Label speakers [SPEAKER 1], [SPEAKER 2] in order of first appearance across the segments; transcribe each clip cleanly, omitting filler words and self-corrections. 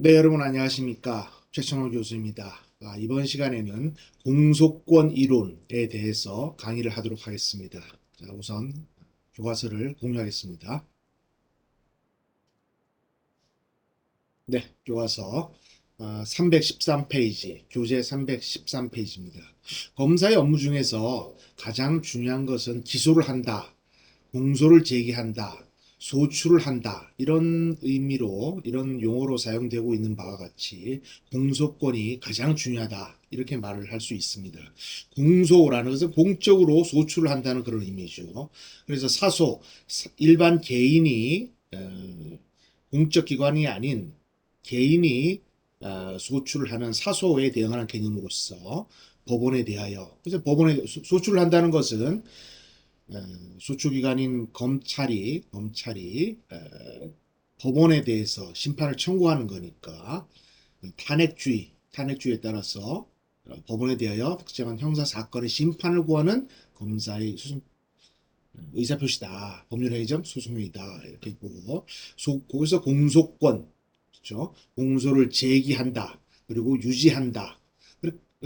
[SPEAKER 1] 네, 여러분 안녕하십니까. 최천호 교수입니다. 이번 시간에는 공소권 이론에 대해서 강의를 하도록 하겠습니다. 자, 우선 교과서를 공유하겠습니다. 네, 교과서 313페이지, 교재 313페이지입니다. 검사의 업무 중에서 가장 중요한 것은 기소를 한다, 공소를 제기한다, 소출을 한다 이런 의미로 이런 용어로 사용되고 있는 바와 같이 공소권이 가장 중요하다 이렇게 말을 할 수 있습니다. 공소라는 것은 공적으로 소출을 한다는 그런 의미죠. 그래서 사소 일반 개인이 공적 기관이 아닌 개인이 소출을 하는 사소에 대응하는 개념으로서 법원에 대하여 그래서 법원에 소출을 한다는 것은 소추기관인 검찰이 법원에 대해서 심판을 청구하는 거니까 탄핵주의에 따라서 법원에 대하여 특정한 형사 사건의 심판을 구하는 검사의 수송 의사표시다. 법률행위적 소송이다. 이렇게 보고 거기서 공소권, 그렇죠? 공소를 제기한다. 그리고 유지한다.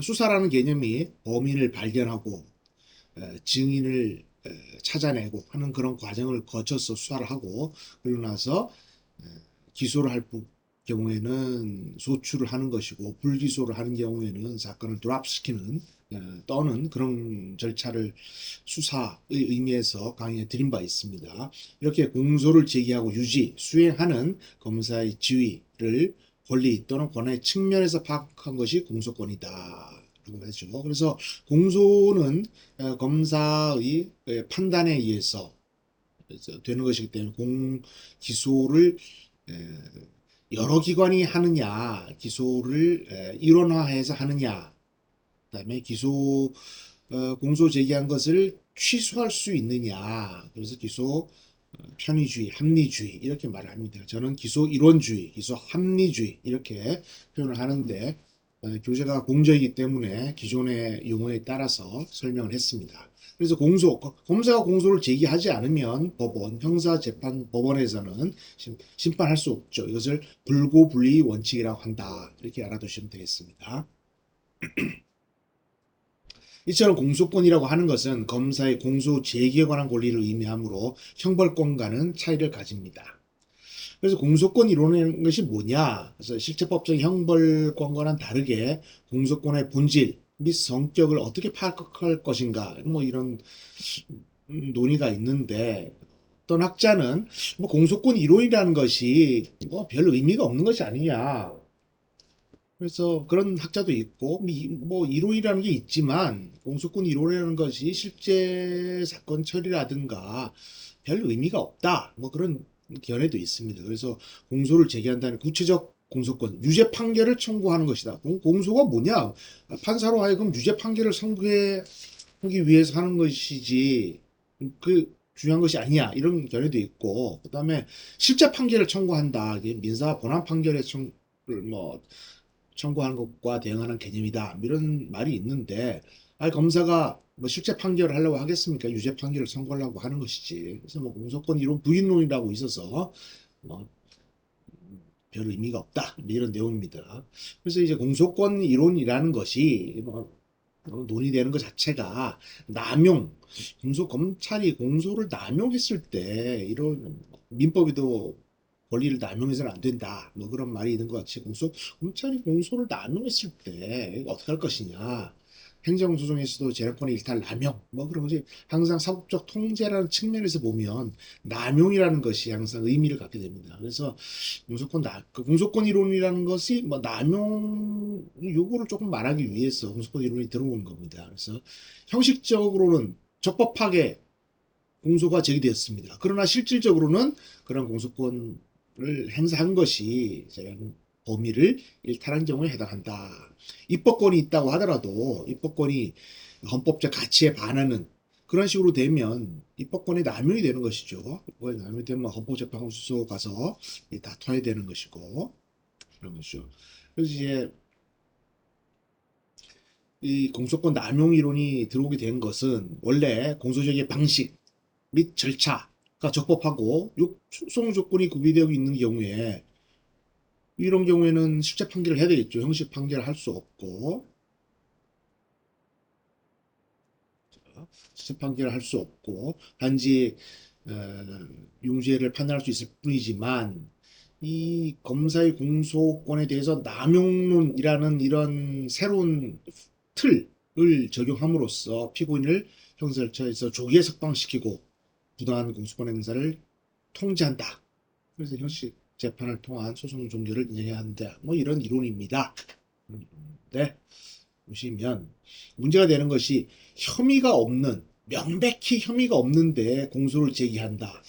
[SPEAKER 1] 수사라는 개념이 범인을 발견하고 증인을 찾아내고 하는 그런 과정을 거쳐서 수사를 하고 그러고 나서 기소를 할 경우에는 소출을 하는 것이고 불기소를 하는 경우에는 사건을 드랍시키는 떠는 그런 절차를 수사의 의미에서 강의에 드린 바 있습니다. 이렇게 공소를 제기하고 유지, 수행하는 검사의 지위를 권리 또는 권한의 측면에서 파악한 것이 공소권이다. 하죠. 그래서 공소는 검사의 판단에 의해서 되는 것이기 때문에 기소를 여러 기관이 하느냐, 기소를 일원화해서 하느냐, 그다음에 공소 제기한 것을 취소할 수 있느냐, 그래서 기소 편의주의, 합리주의 이렇게 말을 합니다. 저는 기소 일원주의, 기소 합리주의 이렇게 표현을 하는데 교재가 공저이기 때문에 기존의 용어에 따라서 설명을 했습니다. 그래서 검사가 공소를 제기하지 않으면 형사재판 법원에서는 심판할 수 없죠. 이것을 불고불이 원칙이라고 한다. 이렇게 알아두시면 되겠습니다. 이처럼 공소권이라고 하는 것은 검사의 공소 제기에 관한 권리를 의미하므로 형벌권과는 차이를 가집니다. 그래서 공소권 이론이라는 것이 뭐냐? 그래서 실체법적 형벌권과는 다르게 공소권의 본질 및 성격을 어떻게 파악할 것인가? 뭐 이런 논의가 있는데 어떤 학자는 뭐 공소권 이론이라는 것이 뭐 별 의미가 없는 것이 아니냐. 그래서 그런 학자도 있고 뭐 이론이라는 게 있지만 공소권 이론이라는 것이 실제 사건 처리라든가 별 의미가 없다. 뭐 그런 견해도 있습니다. 그래서 공소를 제기한다는 구체적 공소권, 유죄 판결을 청구하는 것이다. 공소가 뭐냐? 판사로 하여금 유죄 판결을 선고하기 위해서 하는 것이지 중요한 것이 아니야. 이런 견해도 있고, 그다음에 실제 판결을 청구한다. 민사 본안 판결에 뭐 청구하는 것과 대응하는 개념이다. 이런 말이 있는데, 검사가 뭐 실제 판결을 하려고 하겠습니까? 유죄 판결을 선고하려고 하는 것이지. 그래서 뭐 공소권 이론 부인론이라고 있어서 뭐 별 의미가 없다. 이런 내용입니다. 그래서 이제 공소권 이론이라는 것이 뭐 논의되는 것 자체가 검찰이 공소를 남용했을 때 이런 민법에도 권리를 남용해서는 안 된다. 뭐 그런 말이 있는 것 같이 검찰이 공소를 남용했을 때 어떻게 할 것이냐. 행정소송에서도 재량권의 일탈 남용 뭐 그런 것이 항상 사법적 통제라는 측면에서 보면 남용이라는 것이 항상 의미를 갖게 됩니다. 그래서 공소권 이론이라는 것이 뭐 남용 요구를 조금 말하기 위해서 공소권 이론이 들어온 겁니다. 그래서 형식적으로는 적법하게 공소가 제기되었습니다. 그러나 실질적으로는 그런 공소권을 행사한 것이 범위를 일탈한 경우에 해당한다. 입법권이 있다고 하더라도 입법권이 헌법적 가치에 반하는 그런 식으로 되면 입법권이 남용이 되는 것이죠. 입법권이 남용이 되면 헌법재판소에 가서 다퉈야 되는 것이고 그런 것이죠. 그래서 이제 이 공소권 남용 이론이 들어오게 된 것은 원래 공소제기의 방식 및 절차가 적법하고 소송 조건이 구비되어 있는 경우에 이런 경우에는 실제 판결을 해야 되겠죠. 형식 판결을 할 수 없고, 실제 판결을 할 수 없고, 단지 어, 유죄를 판단할 수 있을 뿐이지만, 이 검사의 공소권에 대해서 남용론이라는 이런 새로운 틀을 적용함으로써 피고인을 형사절차에서 조기에 석방시키고 부당한 공소권 행사를 통제한다. 그래서 형식 재판을 통한 소송 종결을 인정해야 한다. 뭐 이런 이론입니다. 네, 보시면 문제가 되는 것이 혐의가 없는, 명백히 혐의가 없는데 공소를 제기한다.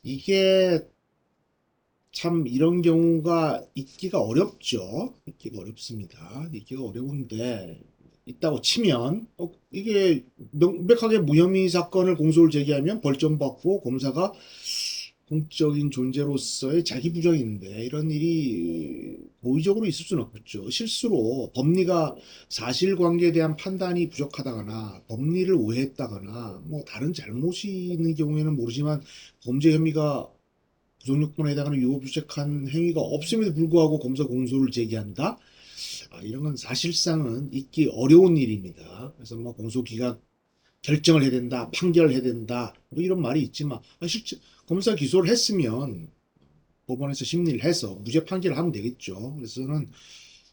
[SPEAKER 1] 이게 참 이런 경우가 있기가 어렵죠. 있기가 어렵습니다. 있기가 어려운데 있다고 치면 이게 명백하게 무혐의 사건을 공소를 제기하면 벌점 받고 검사가 공적인 존재로서의 자기 부정인데 이런 일이 고의적으로 있을 수는 없죠. 실수로 법리가 사실관계에 대한 판단이 부족하다거나 법리를 오해했다거나 뭐 다른 잘못이 있는 경우에는 모르지만 범죄 혐의가 구속요건에 해당하는 유효부적한 행위가 없음에도 불구하고 검사 공소를 제기한다. 이런 건 사실상은 있기 어려운 일입니다. 그래서 뭐 공소기각 결정을 해야 된다, 판결을 해야 된다, 뭐 이런 말이 있지만 실제 검사 기소를 했으면 법원에서 심리를 해서 무죄 판결을 하면 되겠죠. 그래서 저는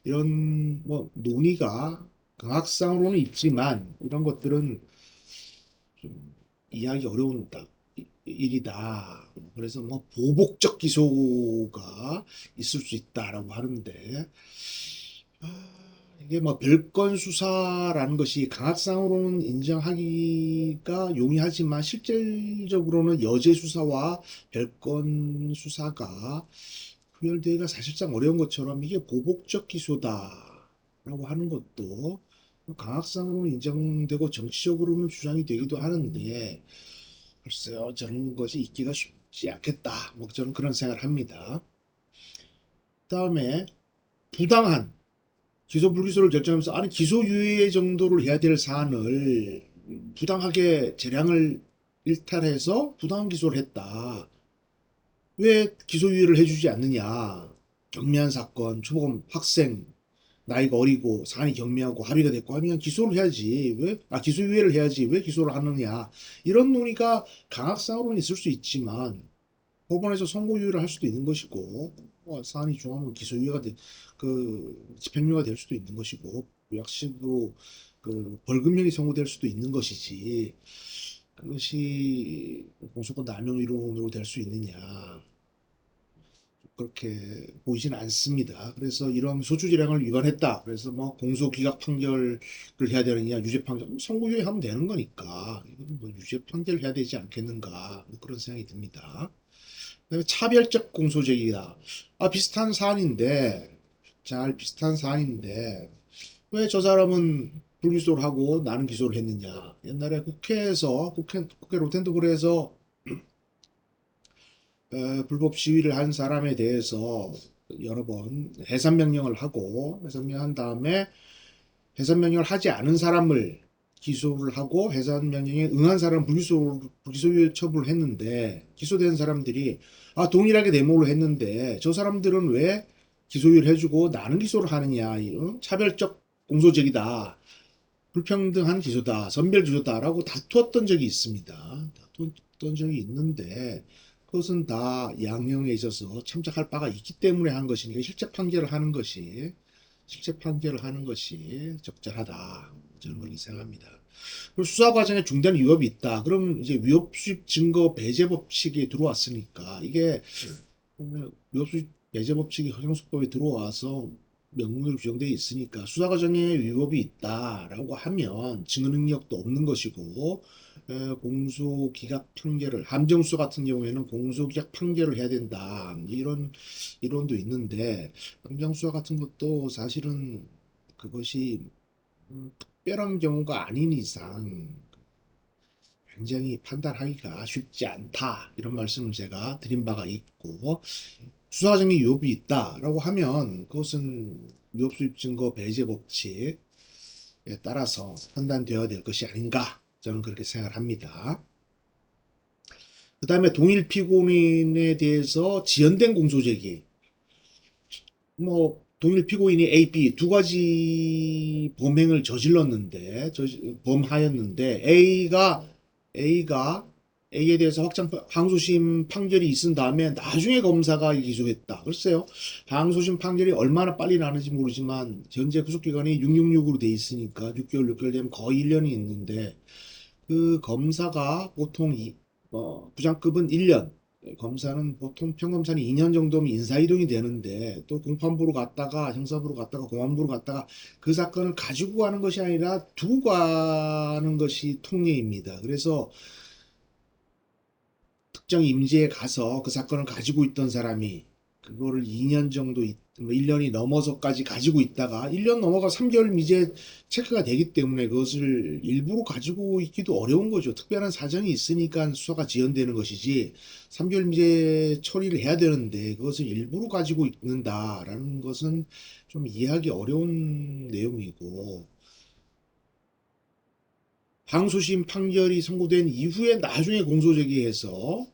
[SPEAKER 1] 이런 뭐 논의가 강학상으로는 있지만 이런 것들은 좀 이해하기 어려운 일이다. 그래서 뭐 보복적 기소가 있을 수 있다라고 하는데 이게 뭐 별건 수사라는 것이 강학상으로는 인정하기가 용이하지만 실질적으로는 여죄 수사와 별건 수사가 구별되기가 사실상 어려운 것처럼 이게 보복적 기소다라고 하는 것도 강학상으로는 인정되고 정치적으로는 주장이 되기도 하는데 글쎄요 저런 것이 있기가 쉽지 않겠다. 뭐 저는 그런 생각을 합니다. 그다음에 부당한 기소 불기소를 결정하면서 아니 기소유예 정도를 해야 될 사안을 부당하게 재량을 일탈해서 부당한 기소를 했다. 왜 기소유예를 해주지 않느냐. 경미한 사건, 초범 학생, 나이가 어리고 사안이 경미하고 합의가 됐고 하면 기소를 해야지. 기소유예를 해야지. 왜 기소를 하느냐. 이런 논의가 강학상으로는 있을 수 있지만 법원에서 선고유예를 할 수도 있는 것이고 사안이 중하면 기소유예가 집행유예가 될 수도 있는 것이고 약식으로 벌금형이 선고될 수도 있는 것이지 그것이 공소권 남용 이론으로 될 수 있느냐 그렇게 보이지는 않습니다. 그래서 이런 소추질량을 위반했다. 그래서 뭐 공소기각 판결을 해야 되느냐, 유죄 판결, 선고유예 하면 되는 거니까 이건 뭐 유죄 판결을 해야 되지 않겠는가 뭐 그런 생각이 듭니다. 그다음에 차별적 공소제기다. 비슷한 사안인데, 잘 비슷한 사안인데, 왜 저 사람은 불기소를 하고 나는 기소를 했느냐. 옛날에 국회 로텐도그에서 불법 시위를 한 사람에 대해서 여러 번 해산명령을 하고, 해산명한 다음에 해산명령을 하지 않은 사람을 기소를 하고 해산명령에 응한 사람 불기소유예 처분을 했는데 기소된 사람들이 동일하게 데모를 했는데 저 사람들은 왜 기소유예를 해주고 나는 기소를 하느냐 차별적 공소제기다 불평등한 기소다 선별 기소다라고 다투었던 적이 있습니다. 다투었던 적이 있는데 그것은 다 양형에 있어서 참작할 바가 있기 때문에 한 것이니까 실제 판결을 하는 것이 적절하다. 저는 그렇게 생각합니다. 그리고 수사 과정에 중대한 위협이 있다. 그럼 이제 위협수입 증거 배제 법칙이 들어왔으니까 이게 위협수입 배제 법칙이 형사소송법에 들어와서 명문으로 규정되어 있으니까 수사 과정에 위협이 있다라고 하면 증거 능력도 없는 것이고 공소기각 판결을 함정수 같은 경우에는 공소기각 판결을 해야 된다 이런 이론도 있는데 함정수사 같은 것도 사실은 그것이 특별한 경우가 아닌 이상 굉장히 판단하기가 쉽지 않다 이런 말씀을 제가 드린 바가 있고 수사 과정에 위협이 있다라고 하면 그것은 위협 수입 증거 배제 법칙에 따라서 판단되어야 될 것이 아닌가 저는 그렇게 생각을 합니다. 그 다음에 동일 피고인에 대해서 지연된 공소제기 뭐 동일 피고인이 A, B 두 가지 범행을 저질렀는데 범하였는데 A가 A에 대해서 항소심 판결이 있은 다음에 나중에 검사가 기소했다. 글쎄요. 항소심 판결이 얼마나 빨리 나는지 모르지만 현재 구속기간이 666으로 돼 있으니까 6개월 되면 거의 1년이 있는데 그 검사가 보통 부장급은 1년, 검사는 보통 평검사는 2년 정도면 인사이동이 되는데 또 공판부로 갔다가 형사부로 갔다가 공안부로 갔다가 그 사건을 가지고 가는 것이 아니라 두고 가는 것이 통례입니다. 그래서 특정 임지에 가서 그 사건을 가지고 있던 사람이 그거를 2년 정도, 1년이 넘어서까지 가지고 있다가 1년 넘어가 3개월 미제 체크가 되기 때문에 그것을 일부러 가지고 있기도 어려운 거죠. 특별한 사정이 있으니까 수사가 지연되는 것이지 3개월 미제 처리를 해야 되는데 그것을 일부러 가지고 있는다라는 것은 좀 이해하기 어려운 내용이고 항소심 판결이 선고된 이후에 나중에 공소제기해서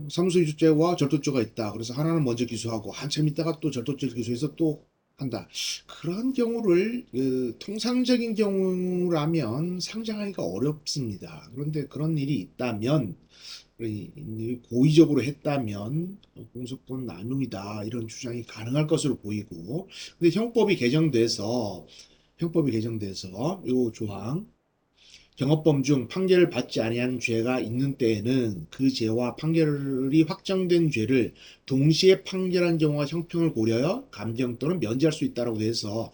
[SPEAKER 1] 사무소 이주죄와 절도죄가 있다. 그래서 하나는 먼저 기소하고 한참 있다가 또 절도죄를 기소해서 또 한다. 그런 경우를 통상적인 경우라면 상정하기가 어렵습니다. 그런데 그런 일이 있다면 고의적으로 했다면 공소권 남용이다 이런 주장이 가능할 것으로 보이고 근데 형법이 개정돼서 요 조항 경업범 중 판결을 받지 아니한 죄가 있는 때에는 그 죄와 판결이 확정된 죄를 동시에 판결한 경우가 형평을 고려하여 감경 또는 면제할 수 있다고 해서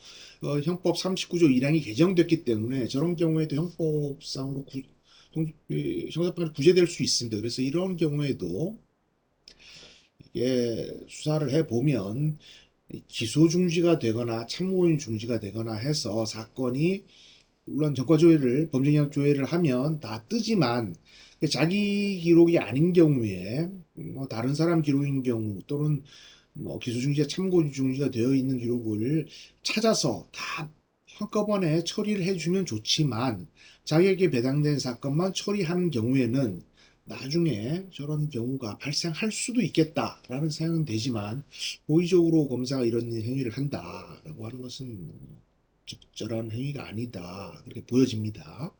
[SPEAKER 1] 형법 39조 1항이 개정됐기 때문에 저런 경우에도 형법상으로 형사판이 구제될 수 있습니다. 그래서 이런 경우에도 이게 수사를 해보면 기소 중지가 되거나 참고인 중지가 되거나 해서 사건이 물론 범죄력 조회를 하면 다 뜨지만 자기 기록이 아닌 경우에 뭐 다른 사람 기록인 경우 또는 뭐 기소 중지가 참고 중지가 되어 있는 기록을 찾아서 다 한꺼번에 처리를 해주면 좋지만 자기에게 배당된 사건만 처리하는 경우에는 나중에 저런 경우가 발생할 수도 있겠다라는 생각은 되지만 고의적으로 검사가 이런 행위를 한다라고 하는 것은 적절한 행위가 아니다. 그렇게 보여집니다.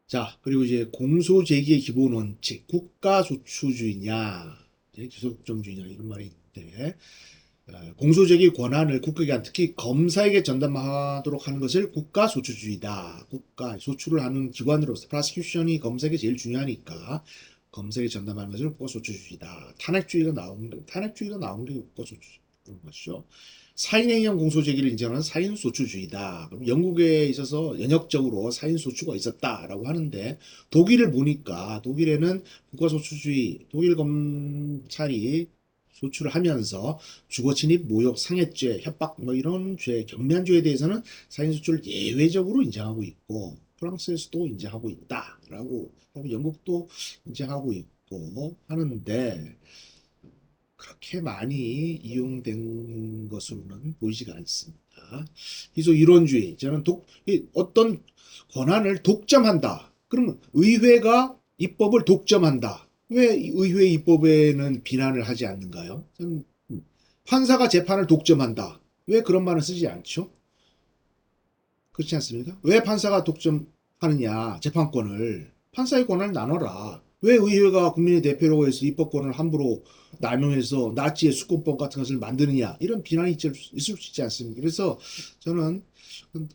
[SPEAKER 1] 자, 그리고 이제 공소 제기의 기본 원칙, 국가 소추주의냐, 기소독점주의냐 이런 말이 있는데 공소 제기 권한을 국가기관, 특히 검사에게 전담하도록 하는 것을 국가 소추주의다. 국가 소추를 하는 기관으로서 프로시큐션이 검사에게 제일 중요하니까 검사에게 전담하는 것을 국가 소추주의다. 탄핵주의가 나온 게 국가 소추주의인 것이죠. 사인행위형 공소제기를 인정하는 사인소추주의다. 그럼 영국에 있어서 연역적으로 사인소추가 있었다라고 하는데 독일을 보니까 독일에는 국가소추주의, 독일 검찰이 소추를 하면서 주거침입, 모욕, 상해죄, 협박 뭐 이런 죄, 경미한 죄에 대해서는 사인소추를 예외적으로 인정하고 있고 프랑스에서도 인정하고 있다라고 영국도 인정하고 있고 하는데 그렇게 많이 이용된 것으로는 보이지가 않습니다. 기소 이론주의. 저는 어떤 권한을 독점한다. 그러면 의회가 입법을 독점한다. 왜 의회 입법에는 비난을 하지 않는가요? 판사가 재판을 독점한다. 왜 그런 말을 쓰지 않죠? 그렇지 않습니까? 왜 판사가 독점하느냐, 재판권을. 판사의 권한을 나눠라. 왜 의회가 국민의 대표라고 해서 입법권을 함부로 남용해서 나치의 수권법 같은 것을 만드느냐, 이런 비난이 있을 수 있지 않습니까? 그래서 저는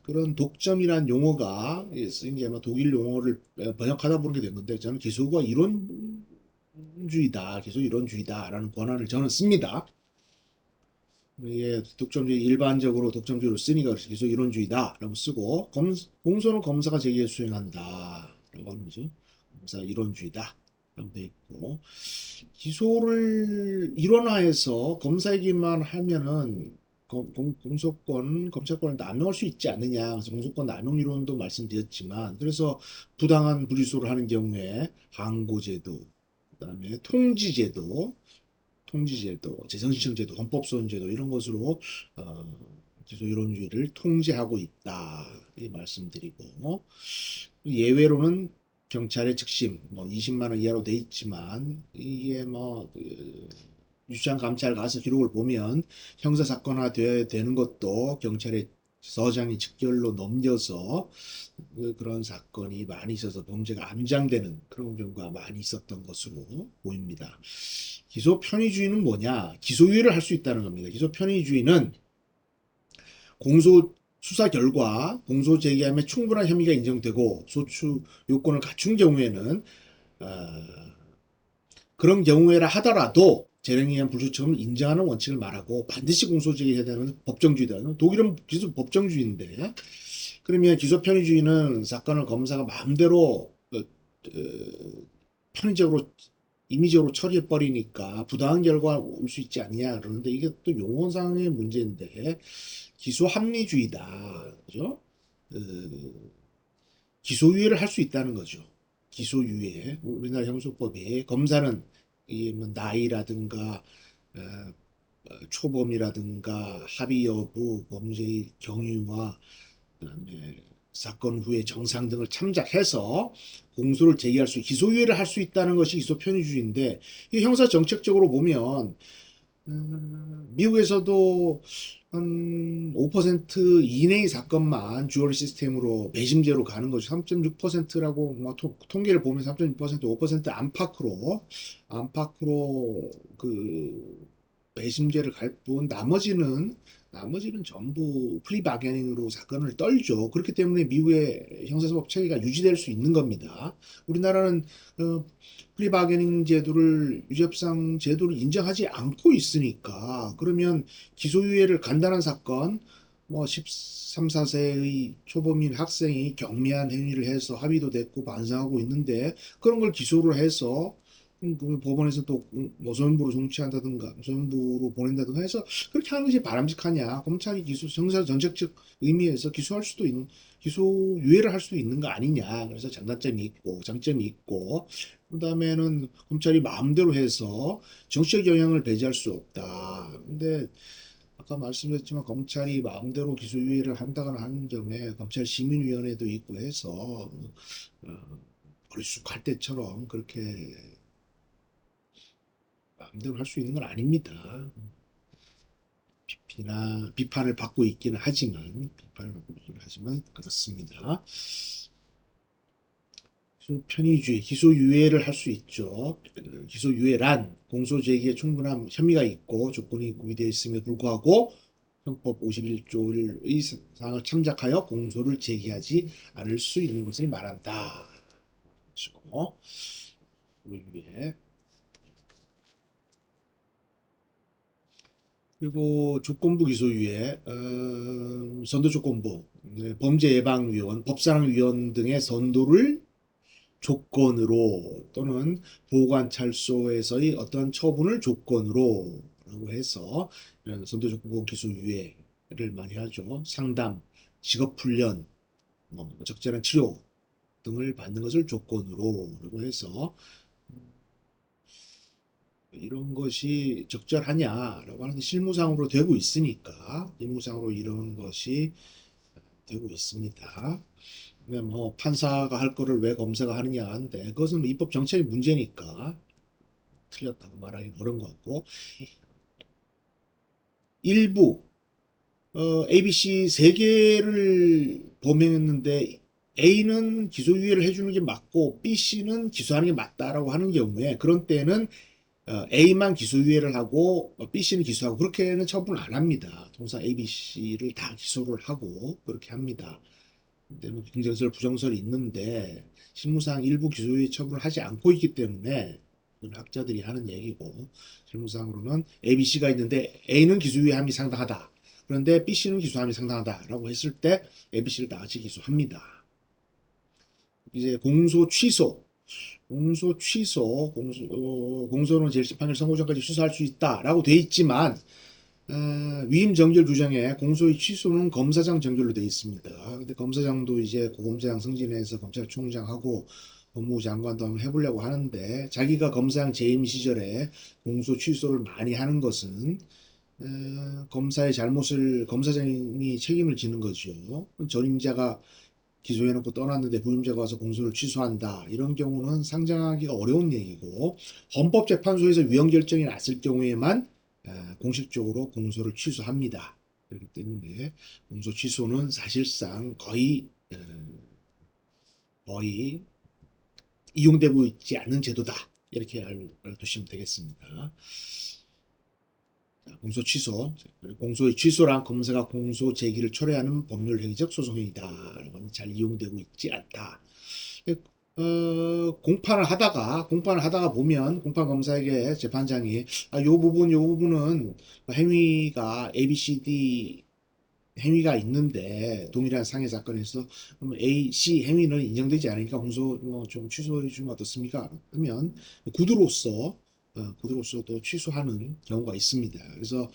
[SPEAKER 1] 그런 독점이란 용어가 이게 아마 독일 용어를 번역하다 보게 된 건데, 저는 기소가 기소 이론주의다라는 권한을 저는 씁니다. 이게 일반적으로 독점주의로 쓰니까 기소 이론주의다라고 쓰고 공소는 검사가 제기해 수행한다라고 하는 거죠. 검사 이론주의다. 라고 돼 있고 기소를 일원화해서 검사에게만 하면은 공소권, 검찰권을 남용할 수 있지 않느냐. 그래서 공소권 남용 이론도 말씀드렸지만 그래서 부당한 불기소를 하는 경우에 항고제도, 그다음에 통지제도, 재정신청제도, 헌법소원제도 이런 것으로 기소이론주의를 통제하고 있다 이 말씀드리고 예외로는 경찰의 즉심 뭐 20만 원 이하로 돼 있지만 이게 뭐 유치원 감찰 가서 기록을 보면 형사사건화 되는 것도 경찰의 서장이 직결로 넘겨서 그런 사건이 많이 있어서 범죄가 암장되는 그런 경우가 많이 있었던 것으로 보입니다. 기소 편의주의는 뭐냐? 기소유예를 할 수 있다는 겁니다. 기소 편의주의는 공소 수사 결과 공소 제기함에 충분한 혐의가 인정되고 소추 요건을 갖춘 경우에는 그런 경우에라 하더라도 재량에 의한 불소책임을 인정하는 원칙을 말하고 반드시 공소 제기해야 되는 법정주의다. 독일은 기소 법정주의인데 그러면 기소 편의주의는 사건을 검사가 마음대로 편의적으로 임의적으로 처리해 버리니까 부당한 결과가 올 수 있지 않냐 그러는데 이게 또 용어상의 문제인데 기소 합리주의다. 그죠? 기소유예를 할 수 있다는 거죠. 기소유예. 우리나라 형소법이 검사는 이뭐 나이라든가 초범이라든가 합의 여부, 범죄의 경위와 그다음에 사건 후의 정상 등을 참작해서 공소를 제기할 수, 기소유예를 할 수 있다는 것이 기소 편의주의인데 이 형사 정책적으로 보면 미국에서도 한 5% 이내의 사건만 주얼 시스템으로 배심제로 가는 거죠. 3.6%라고 뭐 통계를 보면 3.6%, 5% 안팎으로 그 배심제를 갈 뿐 나머지는 전부 플리바게닝으로 사건을 떨죠. 그렇기 때문에 미국의 형사사법 체계가 유지될 수 있는 겁니다. 우리나라는 플리바게닝 제도를 유죄협상 제도를 인정하지 않고 있으니까 그러면 기소유예를 간단한 사건 뭐 13, 14세의 초범인 학생이 경미한 행위를 해서 합의도 됐고 반성하고 있는데 그런 걸 기소를 해서 그 법원에서 또 소년부로 송치한다든가 소년부로 보낸다든가 해서 그렇게 하는 것이 바람직하냐. 검찰이 기소 형사 정책적 의미에서 기소할 수도 있는 기소유예를 할 수 있는 거 아니냐. 그래서 장단점이 있고 장점이 있고 그다음에는 검찰이 마음대로 해서 정치적 영향을 배제할 수 없다. 근데 아까 말씀드렸지만 검찰이 마음대로 기소유예를 한다거나 하는 점에 검찰 시민위원회도 있고 해서 어리숙할 때처럼 그렇게 마음대로 할 수 있는 건 아닙니다. 비판을 받고 있기는 하지만 그렇습니다. 편의주의, 기소유예를 할 수 있죠. 기소유예란 공소제기에 충분한 혐의가 있고 조건이 구비되어 있음에 불구하고 형법 51조의 사항을 참작하여 공소를 제기하지 않을 수 있는 것을 말한다. 기소유예. 그리고 조건부 기소유예, 선도조건부, 범죄예방위원, 법사랑위원 등의 선도를 조건으로 또는 보호관찰소에서의 어떤 처분을 조건으로 라고 해서 이런 선도조건부 기소유예를 많이 하죠. 상담, 직업훈련, 적절한 치료 등을 받는 것을 조건으로 라고 해서 이런 것이 적절하냐라고 하는데 실무상으로 되고 있으니까 실무상으로 이런 것이 되고 있습니다. 뭐 판사가 할 거를 왜 검사가 하느냐 하는데 그것은 입법 정책의 문제니까 틀렸다고 말하기 어려운 것 같고 일부 ABC 세 개를 범행했는데 A는 기소유예를 해주는 게 맞고 B, C는 기소하는 게 맞다라고 하는 경우에 그런 때는 A만 기소유예를 하고 B, C는 기소하고 그렇게는 처분을 안 합니다. 통상 A, B, C를 다 기소를 하고 그렇게 합니다. 근데 뭐 긍정설, 부정설이 있는데 실무상 일부 기소유예 처분을 하지 않고 있기 때문에 그건 학자들이 하는 얘기고 실무상으로는 A, B, C가 있는데 A는 기소유예함이 상당하다. 그런데 B, C는 기소함이 상당하다라고 했을 때 A, B, C를 다 같이 기소합니다. 이제 공소 취소. 공소는 제1심 판결 선고 전까지 취소할 수 있다라고 돼 있지만 위임 정결 규정에 공소의 취소는 검사장 정결로 돼 있습니다. 근데 검사장도 이제 고검사장 승진해서 검찰총장하고 법무부 장관도 한번 해보려고 하는데 자기가 검사장 재임 시절에 공소 취소를 많이 하는 것은 검사의 잘못을 검사장이 책임을 지는 거죠. 전임자가 기소해놓고 떠났는데 부임자가 와서 공소를 취소한다. 이런 경우는 상정하기가 어려운 얘기고 헌법재판소에서 위헌 결정이 났을 경우에만 공식적으로 공소를 취소합니다. 그렇기 때문에 공소 취소는 사실상 거의 이용되고 있지 않는 제도다. 이렇게 알두시면 되겠습니다. 공소 취소. 공소의 취소란 검사가 공소 제기를 철회하는 법률 행위적 소송행위다. 잘 이용되고 있지 않다. 공판을 하다가 보면 공판 검사에게 재판장이 요 부분은 행위가 ABCD 행위가 있는데 동일한 상해 사건에서 A, C 행위는 인정되지 않으니까 공소 좀 취소해 주면 어떻습니까? 하면 구두로서도 취소하는 경우가 있습니다. 그래서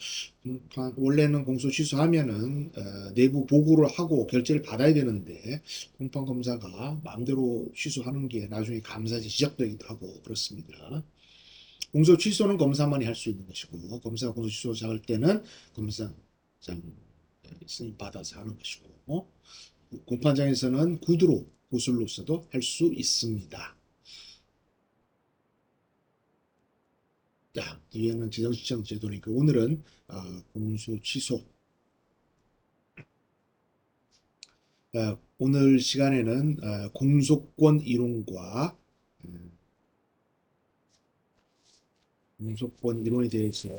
[SPEAKER 1] 원래는 공소 취소하면은 내부 보고를 하고 결재를 받아야 되는데 공판 검사가 마음대로 취소하는 게 나중에 감사지 지적되기도 하고 그렇습니다. 공소 취소는 검사만이 할 수 있는 것이고 검사가 공소 취소 작을 때는 검사장 승인 받아서 하는 것이고 공판장에서는 구두로 고술로서도 할 수 있습니다. 자, 뒤에는 지정시청 제도니까 오늘은 공소 취소. 오늘 시간에는 공소권 이론과 공소권 이론에 대해서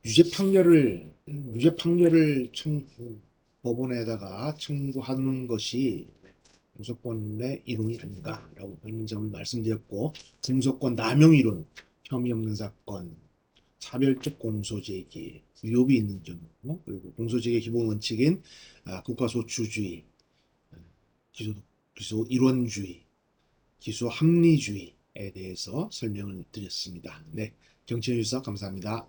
[SPEAKER 1] 유죄 판결을 법원에다가 청구하는 것이 공소권의 이론이 아닌가라고 하는 점을 말씀드렸고, 공소권 남용 이론, 혐의 없는 사건, 차별적 공소제기, 위협이 있는 경우, 그리고 공소제기 기본 원칙인 국가소추주의, 기소 일원주의, 기소 합리주의에 대해서 설명을 드렸습니다. 네, 정치해 주셔서 감사합니다.